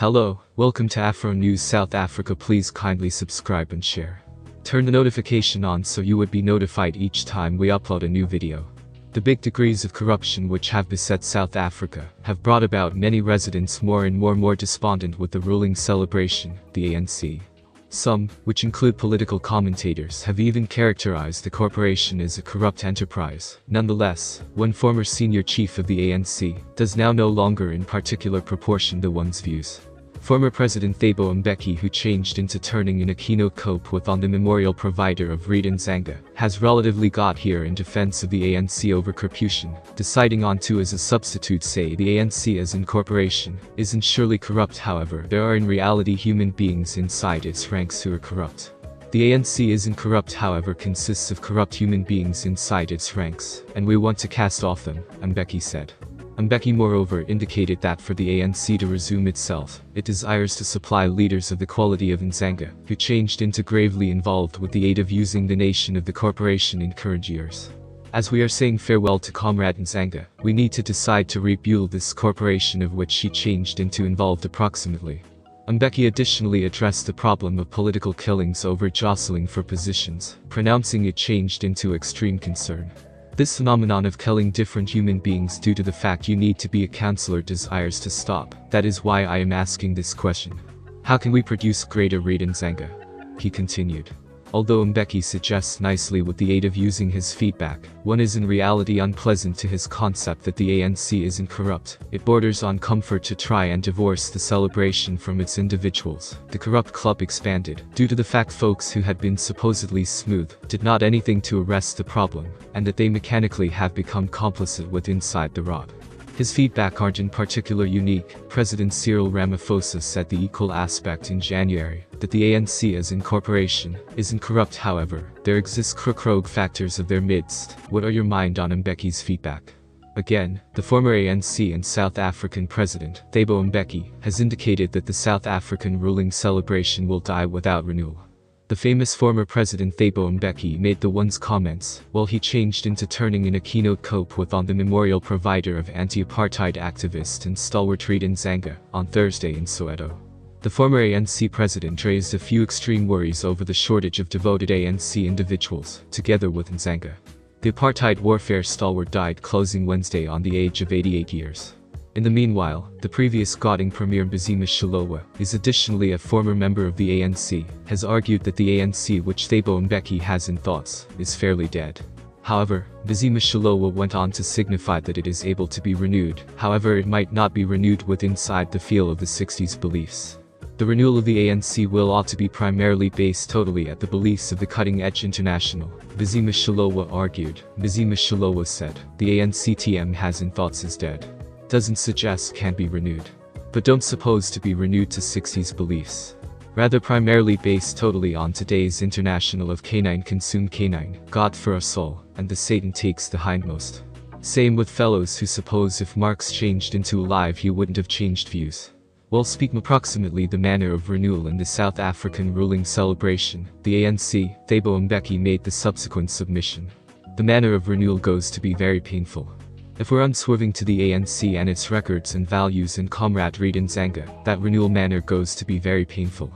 Hello, welcome to Afro News South Africa. Please kindly subscribe and share. Turn the notification on so you would be notified each time we upload a new video. The big degrees of corruption which have beset South Africa have brought about many residents more and more despondent with the ruling celebration, the ANC. Some, which include political commentators, have even characterized the corporation as a corrupt enterprise. Nonetheless, one former senior chief of the ANC does now no longer in particular proportion to one's views. Former President Thabo Mbeki, who changed into turning in a keynote cope with on the memorial provider of Reed and Zanga, has relatively got here in defense of the ANC over corruption, deciding on to as a substitute say the ANC as incorporation isn't surely corrupt. However, there are in reality human beings inside its ranks who are corrupt. The ANC isn't corrupt, however consists of corrupt human beings inside its ranks, and we want to cast off them, Mbeki said. Mbeki moreover indicated that for the ANC to resume itself, it desires to supply leaders of the quality of Nzanga, who changed into gravely involved with the aid of using the nation of the corporation in current years. As we are saying farewell to Comrade Nzanga, we need to decide to rebuild this corporation of which she changed into involved approximately. Mbeki additionally addressed the problem of political killings over jostling for positions, pronouncing it changed into extreme concern. This phenomenon of killing different human beings due to the fact you need to be a councillor desires to stop. That is why I am asking this question. How can we produce greater Reed and Zanga? He continued. Although Mbeki suggests nicely with the aid of using his feedback, one is in reality unpleasant to his concept that the ANC isn't corrupt. It borders on comfort to try and divorce the celebration from its individuals. The corrupt club expanded, due to the fact folks who had been supposedly smooth did not anything to arrest the problem, and that they mechanically have become complicit with inside the rot. His feedback aren't in particular unique. President Cyril Ramaphosa said the equal aspect in January, that the ANC as incorporation isn't corrupt. However, there exist crook factors of their midst. What are your mind on Mbeki's feedback? Again, the former ANC and South African president, Thabo Mbeki, has indicated that the South African ruling celebration will die without renewal. The famous former president Thabo Mbeki made the one's comments while he changed into turning in a keynote cope with on the memorial provider of anti-apartheid activist and stalwart Reed Nzanga on Thursday in Soweto. The former ANC president raised a few extreme worries over the shortage of devoted ANC individuals, together with Nzanga. The apartheid warfare stalwart died closing Wednesday on the age of 88 years. In the meanwhile, the previous Gauteng Premier Mbizima Shilowa is additionally a former member of the ANC, has argued that the ANC which Thabo Mbeki has in thoughts is fairly dead. However, Mbizima Shilowa went on to signify that it is able to be renewed, however it might not be renewed with inside the feel of the 60s beliefs. The renewal of the ANC will ought to be primarily based totally at the beliefs of the cutting-edge international, Mbizima Shilowa argued. Mbizima Shilowa said, the ANC has in thoughts is dead. Doesn't suggest can't be renewed. But don't suppose to be renewed to 60s beliefs. Rather primarily based totally on today's international of canine consume canine, God for us all, and the Satan takes the hindmost. Same with fellows who suppose if Marx changed into alive he wouldn't have changed views. Well, speak approximately the manner of renewal in the South African ruling celebration, the ANC, Thabo Mbeki made the subsequent submission. The manner of renewal goes to be very painful. If we're unswerving to the ANC and its records and values and Comrade Reed and Zanga, that renewal manner goes to be very painful.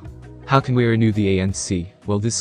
How can we renew the ANC? Well, this